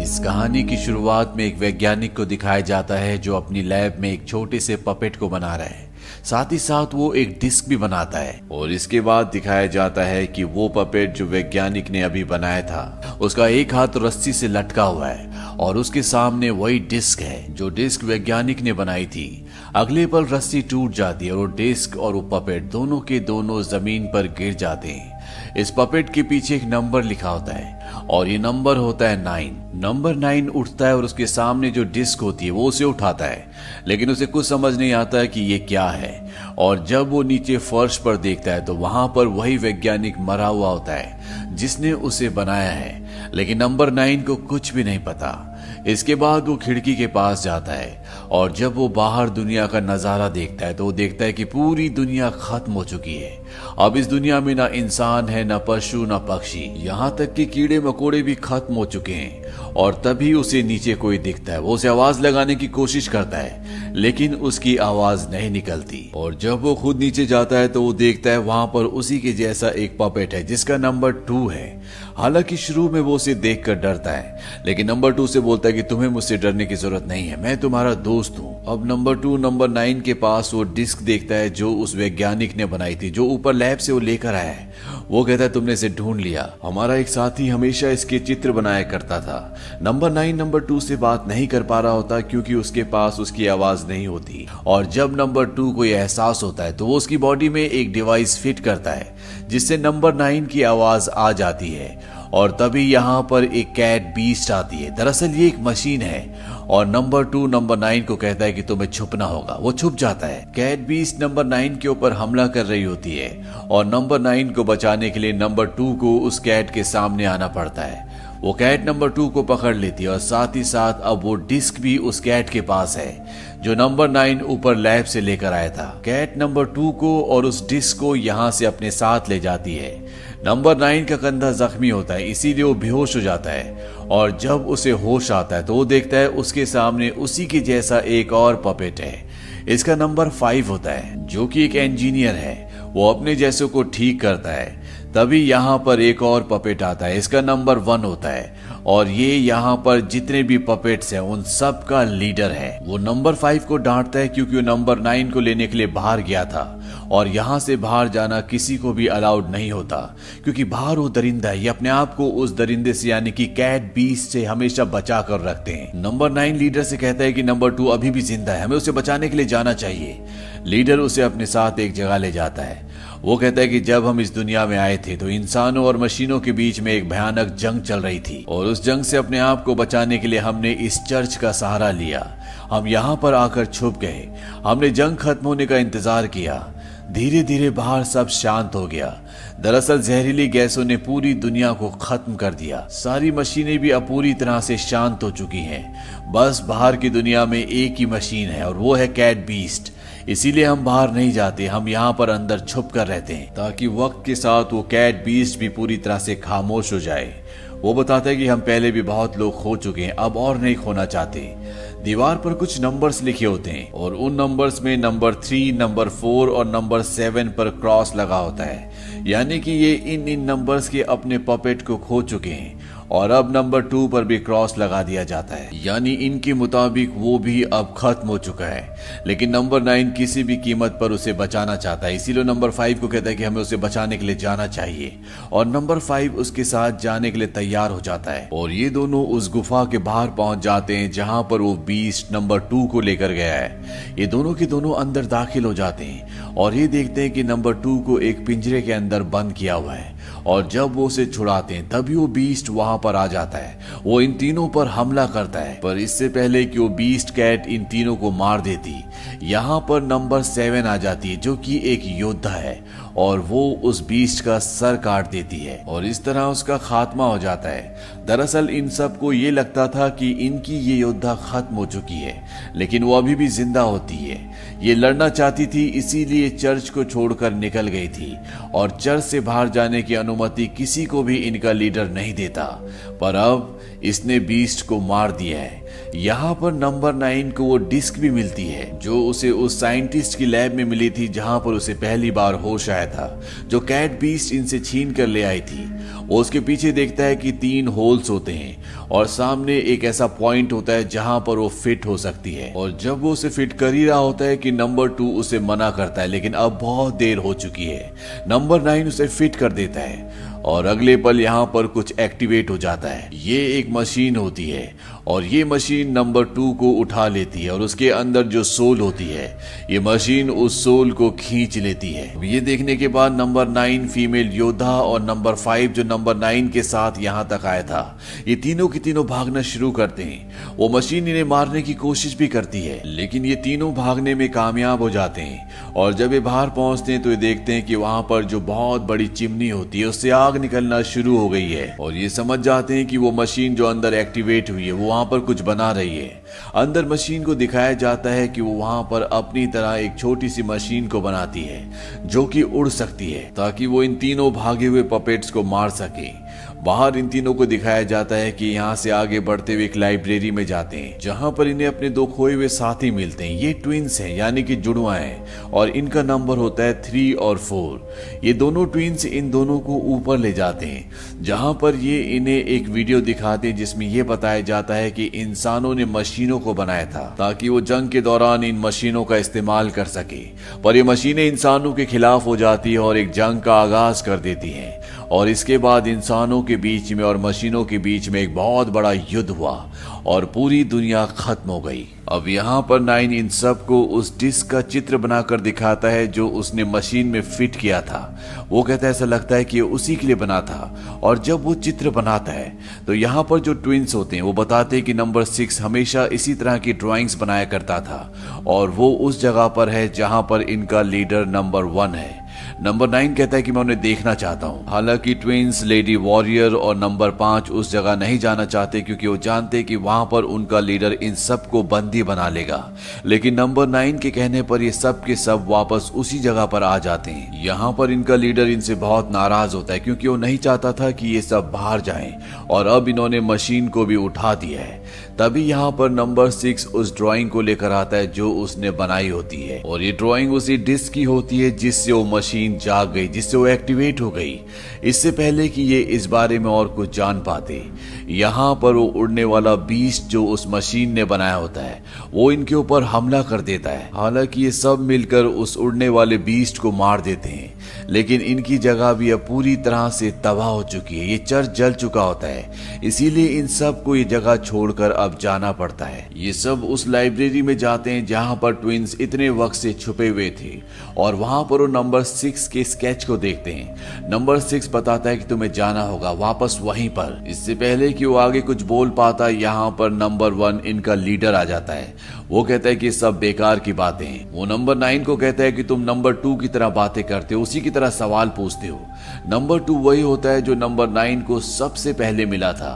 इस कहानी की शुरुआत में एक वैज्ञानिक को दिखाया जाता है जो अपनी लैब में एक छोटे से पपेट को बना रहा है। साथ ही साथ वो एक डिस्क भी बनाता है और इसके बाद दिखाया जाता है कि वो पपेट जो वैज्ञानिक ने अभी बनाया था उसका एक हाथ रस्सी से लटका हुआ है और उसके सामने वही डिस्क है जो डिस्क वैज्ञानिक ने बनाई थी। अगले पल रस्सी टूट जाती है और वो डिस्क और वो पपेट दोनों के दोनों जमीन पर गिर जाते हैं। इस पपेट के पीछे एक नंबर लिखा होता है और ये नंबर होता है 9। नंबर 9 उठता है और उसके सामने जो डिस्क होती है वो उसे उठाता है, लेकिन उसे कुछ समझ नहीं आता कि ये क्या है। और जब वो नीचे फर्श पर देखता है तो वहां पर वही वैज्ञानिक मरा हुआ होता है जिसने उसे बनाया है, लेकिन नंबर 9 को कुछ भी नहीं पता। इसके बाद वो खिड़की के पास जाता है और जब वो बाहर दुनिया का नजारा देखता है तो वो देखता है कि पूरी दुनिया खत्म हो चुकी है। अब इस दुनिया में ना इंसान है, ना पशु, ना पक्षी, यहाँ तक कि कीड़े मकोड़े भी खत्म हो चुके हैं। और तभी उसे नीचे कोई दिखता है। वो उसे आवाज लगाने की कोशिश करता है लेकिन उसकी आवाज नहीं निकलती। और जब वो खुद नीचे जाता है तो वो देखता है वहां पर उसी के जैसा एक पपेट है जिसका नंबर 2 है। हालांकि शुरू में वो उसे देखकर डरता है, लेकिन नंबर 2 से बोलता है कि तुम्हें मुझसे डरने की जरूरत नहीं है, मैं तुम्हारा दोस्त हूँ। अब नंबर 2 नंबर 9 के पास वो डिस्क देखता है जो उस वैज्ञानिक ने बनाई थी, जो ऊपर लैब से वो लेकर आया है। वो कहता है तुमने इसे ढूंढ लिया, हमारा एक साथी हमेशा इसके चित्र बनाया करता था। नंबर 9 नंबर 2 से बात नहीं कर पा रहा होता क्योंकि उसके पास उसकी आवाज नहीं होती। और जब नंबर 2 को यह एहसास होता है तो वो उसकी बॉडी में एक डिवाइस फिट करता है जिससे नंबर 9 की आवाज आ जाती है। और तभी यहाँ पर एक कैट बीस्ट आती है। दरअसल ये एक मशीन है और नंबर 2 नंबर 9 को कहता है कि तुम्हें छुपना होगा। वो छुप जाता है। कैट बीस्ट नंबर 9 के ऊपर हमला कर रही होती है और नंबर 9 को बचाने के लिए नंबर 2 को उस कैट के सामने आना पड़ता है। वो कैट नंबर 2 को पकड़ लेती है और साथ ही साथ अब वो डिस्क भी उस कैट के पास है जो नंबर 9 ऊपर लैब से लेकर आया था। कैट नंबर 2 को और उस डिस्क को यहाँ से अपने साथ ले जाती है। नंबर 9 का कंधा जख्मी होता है, इसीलिए वो बेहोश हो जाता है। और जब उसे होश आता है तो वो देखता है उसके सामने उसी के जैसा एक और पपेट है। इसका नंबर 5 होता है, जो कि एक इंजीनियर है। वो अपने जैसों को ठीक करता है। तभी यहाँ पर एक और पपेट आता है, इसका नंबर 1 होता है और ये यहाँ पर जितने भी पपेट्स हैं उन सब का लीडर है। वो नंबर 5 को डांटता है क्योंकि वो नंबर 9 को लेने के लिए बाहर गया था और यहाँ से बाहर जाना किसी को भी अलाउड नहीं होता क्योंकि बाहर वो दरिंदा है। ये अपने आप को उस दरिंदे से यानी कि कैट बीस्ट से हमेशा बचा कर रखते हैं। नंबर 9 लीडर से कहता है कि नंबर 2 अभी भी जिंदा है, हमें उसे बचाने के लिए जाना चाहिए। लीडर उसे अपने साथ एक जगह ले जाता है। वो कहता है कि जब हम इस दुनिया में आए थे तो इंसानों और मशीनों के बीच में एक भयानक जंग चल रही थी और उस जंग से अपने आप को बचाने के लिए हमने इस चर्च का सहारा लिया। हम यहाँ पर आकर छुप गए। हमने जंग खत्म होने का इंतजार किया। धीरे धीरे बाहर सब शांत हो गया। दरअसल जहरीली गैसों ने पूरी दुनिया को खत्म कर दिया। सारी मशीनें भी अब पूरी तरह से शांत हो चुकी हैं। बस बाहर की दुनिया में एक ही मशीन है और वो है कैट बीस्ट। इसीलिए हम बाहर नहीं जाते, हम यहाँ पर अंदर छुप कर रहते हैं ताकि वक्त के साथ वो कैट बीस्ट भी पूरी तरह से खामोश हो जाए। वो बताता है कि हम पहले भी बहुत लोग खो चुके हैं, अब और नहीं खोना चाहते। दीवार पर कुछ नंबर्स लिखे होते हैं और उन नंबर्स में नंबर 3, नंबर 4 और नंबर 7 पर क्रॉस लगा होता है, यानी कि ये इन नंबर्स के अपने पपेट को खो चुके हैं। और अब नंबर 2 पर भी क्रॉस लगा दिया जाता है, यानी इनके मुताबिक वो भी अब खत्म हो चुका है। लेकिन नंबर 9 किसी भी कीमत पर उसे बचाना चाहता है, इसीलिए नंबर 5 को कहता है कि हमें उसे बचाने के लिए जाना चाहिए और नंबर 5 उसके साथ जाने के लिए तैयार हो जाता है। और ये दोनों उस गुफा के बाहर पहुंच जाते हैं जहां पर वो बीस्ट नंबर 2 को लेकर गया है। ये दोनों के दोनों अंदर दाखिल हो जाते हैं और ये देखते हैं कि नंबर 2 को एक पिंजरे के अंदर बंद किया हुआ है। और जब वो उसे छुड़ाते हैं तभी वो बीस्ट वहां पर आ जाता है। वो इन तीनों पर हमला करता है, पर इससे पहले कि वो बीस्ट कैट इन तीनों को मार देती, यहाँ पर नंबर 7 आ जाती है जो कि एक योद्धा है और वो उस बीस्ट का सर काट देती है और इस तरह उसका खात्मा हो जाता है। दरअसल इन सबको ये लगता था कि इनकी ये योद्धा खत्म हो चुकी है, लेकिन वो अभी भी जिंदा होती है। ये लड़ना चाहती थी, इसीलिए चर्च को छोड़कर निकल गई थी और चर्च से बाहर जाने की अनुमति किसी को भी इनका लीडर नहीं देता। पर अब इसने बीस्ट को मार दिया है। यहाँ पर नंबर 9 को वो डिस्क भी मिलती है जो उसे उस साइंटिस्ट की लैब में मिली थी जहां पर उसे पहली बार होश आया था, जो कैट बीस्ट इनसे छीन कर ले आई थी। वो उसके पीछे देखता है कि 3 होल्स होते हैं और सामने एक ऐसा पॉइंट होता है जहां पर वो फिट हो सकती है। और जब वो उसे फिट कर ही रहा होता है कि नंबर 2 उसे मना करता है, लेकिन अब बहुत देर हो चुकी है। नंबर 9 उसे फिट कर देता है और अगले पल यहाँ पर कुछ एक्टिवेट हो जाता है। ये एक मशीन होती है और ये मशीन नंबर 2 को उठा लेती है और उसके अंदर जो सोल होती है, ये मशीन उस सोल को खींच लेती है। ये देखने के बाद नंबर 9 फीमेल योद्धा और नंबर 5 जो नंबर 9 के साथ यहाँ तक आया था, ये तीनों के तीनों भागना शुरू करते हैं। वो मशीन इन्हें मारने की कोशिश भी करती है, लेकिन ये तीनों भागने में कामयाब हो जाते हैं। और जब ये बाहर पहुंचते हैं तो ये देखते हैं कि वहां पर जो बहुत बड़ी चिमनी होती है उससे आग निकलना शुरू हो गई है। और ये समझ जाते हैं कि वो मशीन जो अंदर एक्टिवेट हुई है वो वहां पर कुछ बना रही है। अंदर मशीन को दिखाया जाता है कि वो वहां पर अपनी तरह एक छोटी सी मशीन को बनाती है जो कि उड़ सकती है, ताकि वो इन तीनों भागे हुए पपेट्स को मार सके। बाहर इन तीनों को दिखाया जाता है कि यहाँ से आगे बढ़ते हुए एक लाइब्रेरी में जाते हैं जहां पर इन्हें अपने 2 खोए हुए साथी मिलते हैं। ये ट्विंस हैं, यानी कि जुड़वा हैं, और इनका नंबर होता है 3 और 4। ये दोनों ट्विंस इन दोनों को ऊपर ले जाते हैं जहां पर ये इन्हें एक वीडियो दिखाते हैं जिसमें ये बताया जाता है कि इंसानों ने मशीनों को बनाया था ताकि वो जंग के दौरान इन मशीनों का इस्तेमाल कर सके, पर ये मशीनें इंसानों के खिलाफ हो जाती है और एक जंग का आगाज कर देती हैं। और इसके बाद इंसानों के बीच में और मशीनों के बीच में एक बहुत बड़ा युद्ध हुआ और पूरी दुनिया खत्म हो गई। अब यहाँ पर 9 इन सब को उस डिस्क का चित्र बनाकर दिखाता है जो उसने मशीन में फिट किया था। वो कहता है ऐसा लगता है कि ये उसी के लिए बना था। और जब वो चित्र बनाता है तो यहाँ पर जो ट्विंस होते हैं वो बताते हैं कि नंबर 6 हमेशा इसी तरह की ड्राइंग्स बनाया करता था और वो उस जगह पर है जहां पर इनका लीडर नंबर 1 है। नंबर 9 कहता है कि मैं उन्हें देखना चाहता हूं। हालांकि ट्विंस, लेडी वॉरियर और नंबर 5 उस जगह नहीं जाना चाहते क्योंकि वो जानते कि वहां पर उनका लीडर इन सबको बंदी बना लेगा। लेकिन नंबर 9 के कहने पर ये सब के सब वापस उसी जगह पर आ जाते हैं। यहाँ पर इनका लीडर इनसे बहुत नाराज होता है क्योंकि वो नहीं चाहता था कि ये सब बाहर जाएं और अब इन्होंने मशीन को भी उठा दिया है। तभी यहाँ पर नंबर 6 उस ड्राइंग को लेकर आता है जो उसने बनाई होती है और ये ड्राइंग उसी डिस्क की होती है जिससे वो मशीन जाग गई, जिससे वो एक्टिवेट हो गई, इससे पहले कि ये इस बारे में और कुछ जान पाते। यहाँ पर वो उड़ने वाला बीस्ट जो उस मशीन ने बनाया होता है वो इनके ऊपर हमला कर देता है। हालांकि ये सब मिलकर उस उड़ने वाले बीस्ट को मार देते हैं, लेकिन इनकी जगह भी अब पूरी तरह से तबाह हो चुकी है। ये चर्च जल चुका होता है, इसीलिए इन सब को ये जगह छोड़कर अब जाना पड़ता है। ये सब उस लाइब्रेरी में जाते हैं जहां पर ट्विंस इतने वक्त से छुपे हुए थे और वहां पर वो नंबर 6 के स्केच को देखते हैं। नंबर 6 बताता है कि तुम्हें जाना होगा वापस वहीं पर। इससे पहले कि वो आगे कुछ बोल पाता, यहाँ पर नंबर 1 इनका लीडर आ जाता है। वो कहता है कि सब बेकार की बातें हैं। वो नंबर 9 को कहता है कि तुम नंबर 2 की तरह बातें करते हो, उसी की तरह सवाल पूछते हो। नंबर 2 वही होता है जो नंबर 9 को सबसे पहले मिला था।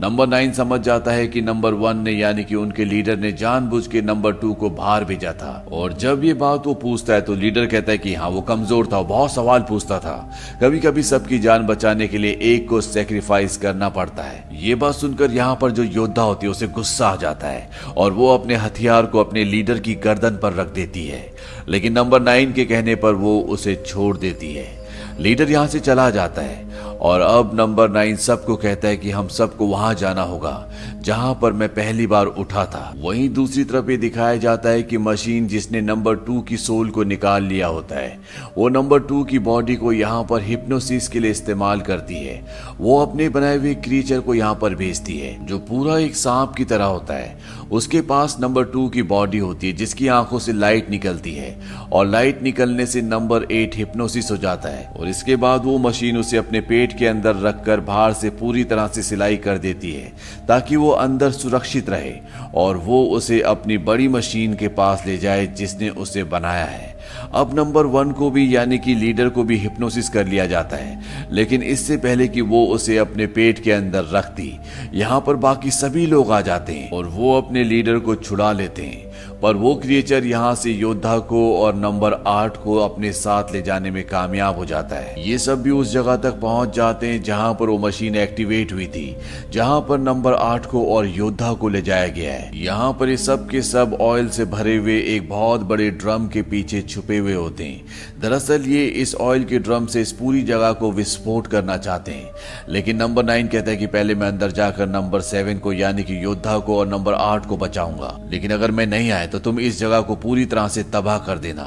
नंबर 9 समझ जाता है कि नंबर 1 ने यानी कि उनके लीडर ने जानबूझ के नंबर 2 को बाहर भेजा था। और जब ये बात वो पूछता है तो लीडर कहता है कि हाँ वो कमजोर था, बहुत सवाल पूछता था, कभी कभी सबकी जान बचाने के लिए एक को सेक्रीफाइस करना पड़ता है। ये बात सुनकर यहाँ पर जो योद्धा होती है उसे गुस्सा आ जाता है और वो अपने हथियार को अपने लीडर की गर्दन पर रख देती है, लेकिन नंबर 9 के कहने पर वो उसे छोड़ देती है। लीडर यहाँ से चला जाता है और अब नंबर 9 सबको कहता है कि हम सबको वहां जाना होगा जहां पर मैं पहली बार उठा था। वहीं दूसरी तरफ ये दिखाया जाता है कि मशीन जिसने नंबर 2 की सोल को निकाल लिया होता है वो नंबर 2 की बॉडी को यहाँ पर हिप्नोसिस के लिए इस्तेमाल करती है। वो अपने बनाए हुए क्रीचर को यहाँ पर भेजती है जो पूरा एक सांप की तरह होता है। उसके पास नंबर 2 की बॉडी होती है जिसकी आंखों से लाइट निकलती है और लाइट निकलने से नंबर 8 हिप्नोसिस हो जाता है और इसके बाद वो मशीन उसे अपने पेट के अंदर रखकर बाहर से पूरी तरह से सिलाई कर देती है ताकि वो अंदर सुरक्षित रहे और वो उसे अपनी बड़ी मशीन के पास ले जाए जिसने उसे बनाया है। अब नंबर 1 को भी यानी कि लीडर को भी हिप्नोसिस कर लिया जाता है, लेकिन इससे पहले कि वो उसे अपने पेट के अंदर रखती, यहाँ पर बाकी सभी लोग आ जाते हैं और वो अपने लीडर को छुड़ा लेते हैं। पर वो क्रिएचर यहाँ से योद्धा को और नंबर 8 को अपने साथ ले जाने में कामयाब हो जाता है। ये सब भी उस जगह तक पहुंच जाते हैं जहां पर वो मशीन एक्टिवेट हुई थी, जहां पर नंबर 8 को और योद्धा को ले जाया गया है। यहाँ पर ये सब के सब ऑयल से भरे हुए एक बहुत बड़े ड्रम के पीछे छुपे हुए होते हैं। दरअसल ये इस ऑयल के ड्रम से इस पूरी जगह को विस्फोट करना चाहते हैं, लेकिन नंबर 9 कहता है कि पहले मैं अंदर जाकर नंबर 7 को यानी कि योद्धा को और नंबर 8 को बचाऊंगा, लेकिन अगर मैं नहीं आया तो तुम इस जगह को पूरी तरह से तबाह कर देना।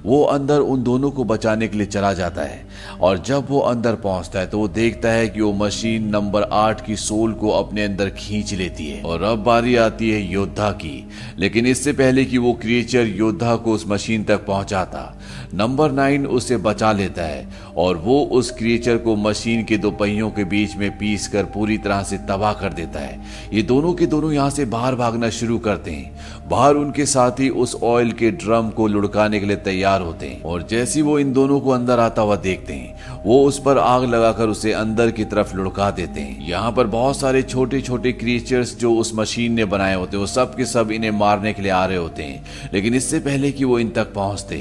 वो अंदर उन दोनों को बचाने के लिए चला जाता है और जब वो अंदर पहुंचता है तो वो देखता है कि वो मशीन नंबर 8 की सोल को अपने अंदर खींच लेती है। और अब बारी आती है योद्धा की, लेकिन इससे पहले कि वो क्रिएचर योद्धा को उस मशीन तक पहुंचाता, नंबर 9 उसे बचा लेता है और वो उस क्रिएचर को मशीन के दो पहियों के बीच में पीस कर पूरी तरह से तबाह कर देता है। ये दोनों के दोनों यहाँ से बाहर भागना शुरू करते हैं। बाहर उनके साथी उस ऑयल के ड्रम को लुढ़काने के लिए तैयार होते हैं और जैसे वो इन दोनों को अंदर आता हुआ देखते हैं वो उस पर आग लगाकर उसे अंदर की तरफ लुढ़का देते हैं। यहाँ पर बहुत सारे छोटे छोटे क्रिएचर्स जो उस मशीन ने बनाए होते हैं वो सब के सब इन्हें मारने के लिए आ रहे होते हैं, लेकिन इससे पहले कि वो इन तक पहुंचते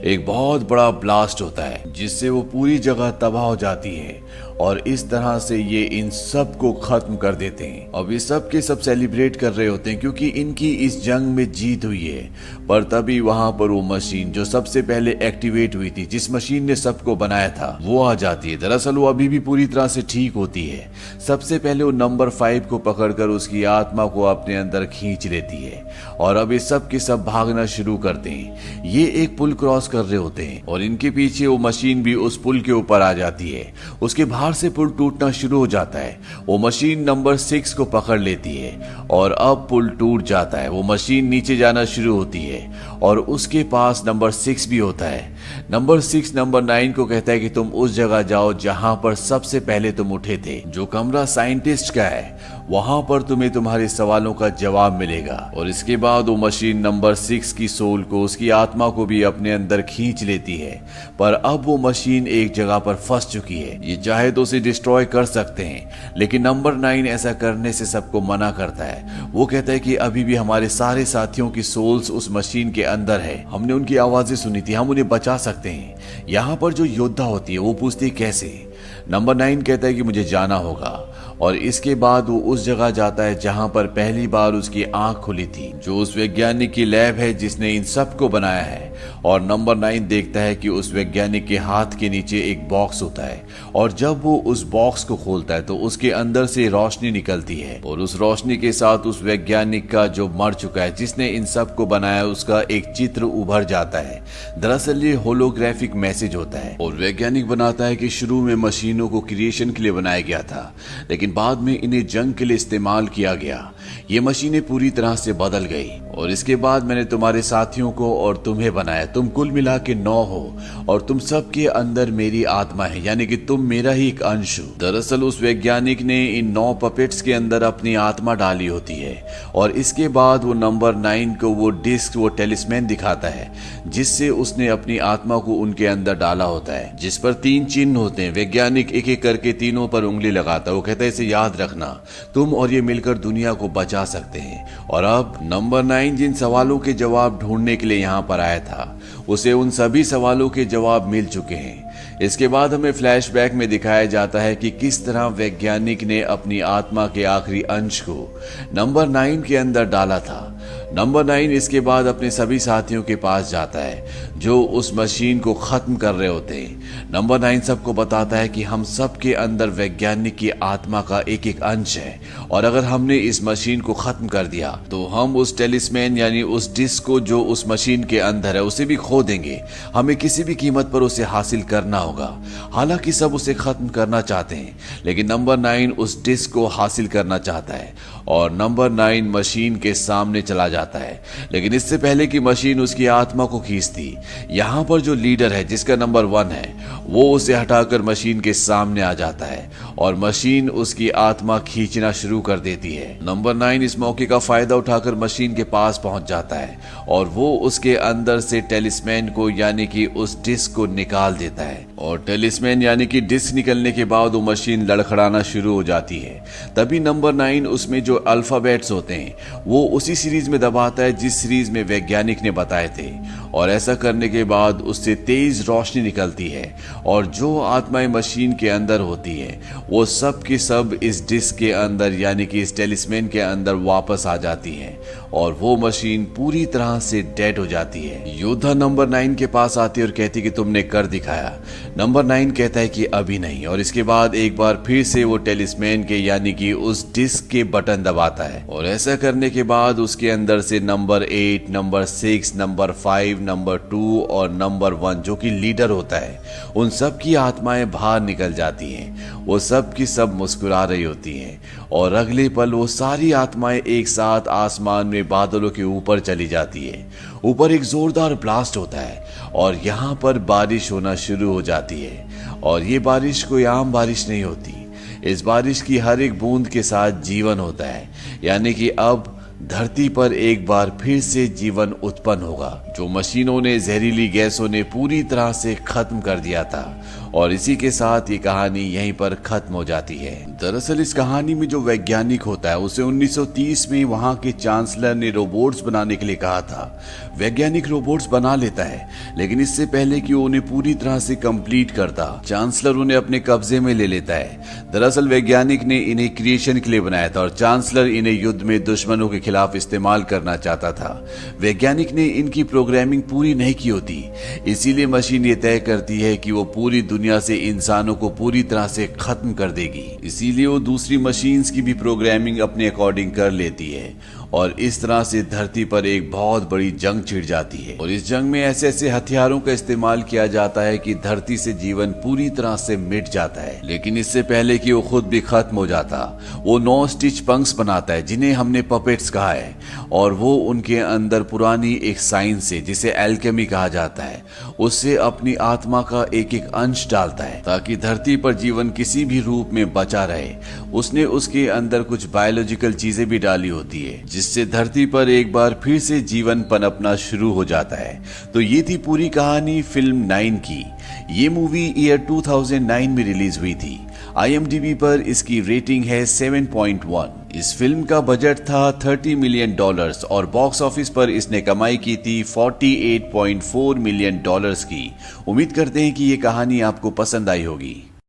एक बहुत बड़ा ब्लास्ट होता है जिससे वो पूरी जगह तबाह हो जाती है और इस तरह से ये इन सब को खत्म कर देते हैं। अब ये सब के सब सेलिब्रेट कर रहे होते हैं क्योंकि इनकी इस जंग में जीत हुई है। पर तभी वहां पर वो मशीन जो सबसे पहले एक्टिवेट हुई थी, जिस मशीन ने सबको बनाया था, वो आ जाती है। दरअसल वो अभी भी पूरी तरह से ठीक होती है। सबसे पहले वो नंबर 5 को पकड़कर उसकी आत्मा को अपने अंदर खींच लेती है और अब ये सब के सब भागना शुरू करते हैं। ये एक पुल क्रॉस कर रहे होते हैं और इनके पीछे वो मशीन भी उस पुल के ऊपर आ जाती है। उसके बाहर से पुल टूटना शुरू हो जाता है। वो मशीन नंबर 6 को पकड़ लेती है और अब पुल टूट जाता है। वो मशीन नीचे जाना शुरू होती है और उसके पास नंबर 6 भी होता है। नंबर 6 नंबर 9 को कहता है कि तुम उस जगह जाओ जहां पर सबसे पहले तुम उठे थे, जो कमरा साइंटिस्ट का है। वहां पर तुम्हें तुम्हारे सवालों का जवाब मिलेगा। और इसके बाद वो मशीन नंबर 6 की सोल को, उसकी आत्मा को भी अपने अंदर खींच लेती है। पर अब वो मशीन एक जगह पर फंस चुकी है। ये चाहे तो उसे डिस्ट्रॉय कर सकते हैं, लेकिन नंबर 9 ऐसा करने से सबको मना करता है। वो कहता है कि अभी भी हमारे सारे साथियों की सोल्स उस मशीन के अंदर है। हमने उनकी आवाजें सुनी थी, हम उन्हें बचा सकते हैं। यहाँ पर जो योद्धा होती है वो पूछती है कैसे। नंबर 9 कहता है कि मुझे जाना होगा और इसके बाद वो उस जगह जाता है जहां पर पहली बार उसकी आंख खुली थी, जो उस वैज्ञानिक की लैब है जिसने इन सब को बनाया है। और नंबर 9 देखता है कि उस वैज्ञानिक के हाथ के नीचे एक बॉक्स होता है और जब वो उस बॉक्स को खोलता है तो उसके अंदर से रोशनी निकलती है और उस रोशनी के साथ उस वैज्ञानिक का, जो मर चुका है, जिसने इन सब को बनाया, उसका एक चित्र उभर जाता है। दरअसल ये होलोग्राफिक मैसेज होता है और वैज्ञानिक बनाता है कि शुरू में मशीनों को क्रिएशन के लिए बनाया गया था, लेकिन बाद में इन्हें जंग के लिए इस्तेमाल किया गया। ये मशीनें पूरी तरह से बदल गई और इसके बाद मैंने तुम्हारे साथियों को और तुम्हें बनाया। तुम कुल मिला के 9 हो और तुम सबके अंदर मेरी आत्मा है, यानी कि तुम मेरा ही एक अंश हो। दरअसल उस वैज्ञानिक ने इन 9 पपेट्स के अंदर अपनी आत्मा डाली होती है और इसके बाद वो नंबर 9 को वो डिस्क, वो टेलिस्मैन दिखाता है जिससे उसने अपनी आत्मा को उनके अंदर डाला होता है, जिस पर 3 चिन्ह होते हैं। वैज्ञानिक एक एक करके तीनों पर उंगली लगाता है। वो कहता है इसे याद रखना, तुम और ये मिलकर दुनिया को बचा सकते हैं। और अब नंबर 9 जिन सवालों के जवाब ढूंढने के लिए यहाँ पर आया था, उसे उन सभी सवालों के जवाब मिल चुके हैं। इसके बाद हमें फ्लैशबैक में दिखाया जाता है कि किस तरह वैज्ञानिक ने अपनी आत्मा के आखिरी अंश को नंबर 9 के अंदर डाला था। नंबर 9 इसके बाद अपने सभी साथियों के पास जाता है जो उस मशीन को खत्म कर रहे होते हैं। नंबर 9 सबको बताता है कि हम सबके अंदर वैज्ञानिक की आत्मा का एक एक अंश है और अगर हमने इस मशीन को खत्म कर दिया तो हम उस टेलिस्मैन यानी उस डिस्क को जो उस मशीन के अंदर है उसे भी खो देंगे। हमें किसी भी कीमत पर उसे हासिल करना होगा। हालांकि सब उसे खत्म करना चाहते हैं, लेकिन नंबर 9 उस डिस्क को हासिल करना चाहता है और नंबर 9 मशीन के सामने चला जाता है। लेकिन इससे पहले कि मशीन उसकी आत्मा को खींचती, यहाँ पर जो लीडर है जिसका नंबर 1 है वो उसे हटाकर मशीन के सामने आ जाता है और मशीन उसकी आत्मा खींचना शुरू कर देती है। नंबर 9 इस मौके का फायदा उठाकर मशीन के पास पहुंच जाता है और वो उसके अंदर से टेलिस्मैन को यानी कि उस डिस्क को निकाल देता है और टेलिस्मैन यानी कि डिस्क निकलने के बाद वो मशीन लड़खड़ाना शुरू हो जाती है। तभी नंबर 9 उसमें जो जो अल्फाबेट्स होते हैं वो उसी सीरीज में दबाता है जिस सीरीज में वैज्ञानिक ने बताए थे, और ऐसा करने के बाद उससे तेज रोशनी निकलती है और जो आत्माएं मशीन के अंदर होती है वो सब की सब इस डिस्क के अंदर यानी कि इस टेलिस्मेन के अंदर वापस आ जाती हैं और वो मशीन पूरी तरह से डेड हो जाती है। योद्धा नंबर 9 के पास आती है और कहती कि तुमने कर दिखाया। नंबर 9 कहता है कि अभी नहीं, और इसके बाद एक बार फिर से वो टेलिस्मेन के यानी कि उस डिस्क के बटन दबाता है, और ऐसा करने के बाद उसके अंदर से नंबर 8, नंबर 6, नंबर 5, नंबर 2 और नंबर 1 जो कि लीडर होता है, उन सब की आत्माएं बाहर निकल जाती हैं। वो सब की सब मुस्कुरा रही होती हैं और अगले पल वो सारी आत्माएं एक साथ आसमान में बादलों के ऊपर चली जाती है। ऊपर एक जोरदार ब्लास्ट होता है और यहाँ पर बारिश होना शुरू हो जाती है, और ये बारिश कोई आम बारिश नहीं होती। इस बारिश की हर एक बूंद के साथ जीवन होता है, यानी कि अब धरती पर एक बार फिर से जीवन उत्पन्न होगा जो मशीनों ने, जहरीली गैसों ने पूरी तरह से खत्म कर दिया था। और इसी के साथ ये कहानी यहीं पर खत्म हो जाती है। दरअसल इस कहानी में जो वैज्ञानिक होता है उसे 1930 में वहां के चांसलर ने रोबोट्स बनाने के लिए कहा था। वैज्ञानिक रोबोट्स बना लेता है, लेकिन इससे पहले कि वो उन्हें पूरी तरह से कंप्लीट करता, चांसलर उन्हें अपने कब्जे में ले लेता है। दरअसल वैज्ञानिक ने इन्हें क्रिएशन के लिए बनाया था और चांसलर इन्हें युद्ध में दुश्मनों के खिलाफ इस्तेमाल करना चाहता था। वैज्ञानिक ने इनकी प्रोग्रामिंग पूरी नहीं की होती, इसीलिए मशीन ये तय करती है कि वो पूरी दुनिया से इंसानों को पूरी तरह से खत्म कर देगी। इसीलिए वो दूसरी मशीन्स की भी प्रोग्रामिंग अपने अकॉर्डिंग कर लेती है, और इस तरह से धरती पर एक बहुत बड़ी जंग छिड़ जाती है। और इस जंग में ऐसे ऐसे हथियारों का इस्तेमाल किया जाता है कि धरती से जीवन पूरी तरह से मिट जाता है। लेकिन इससे पहले कि वो खुद भी खत्म हो जाता, वो 9 स्टिच पंक्स बनाता है जिन्हें हमने पपेट्स कहा है, और वो उनके अंदर पुरानी एक साइंस है जिसे एल्केमी कहा जाता है, उससे अपनी आत्मा का एक एक अंश डालता है ताकि धरती पर जीवन किसी भी रूप में बचा रहे। उसने उसके अंदर कुछ बायोलॉजिकल चीजें भी डाली होती है जिससे धरती पर एक बार फिर से जीवन पनपना शुरू हो जाता है। तो ये थी पूरी कहानी फिल्म 9 की। ये मूवी ईयर 2009 में रिलीज हुई थी। IMDb पर इसकी रेटिंग है 7.1। इस फिल्म का बजट था $30 मिलियन और बॉक्स ऑफिस पर इसने कमाई की थी $48.4 मिलियन की। उम्मीद करते हैं कि ये कहानी आपको पसंद आई होगी।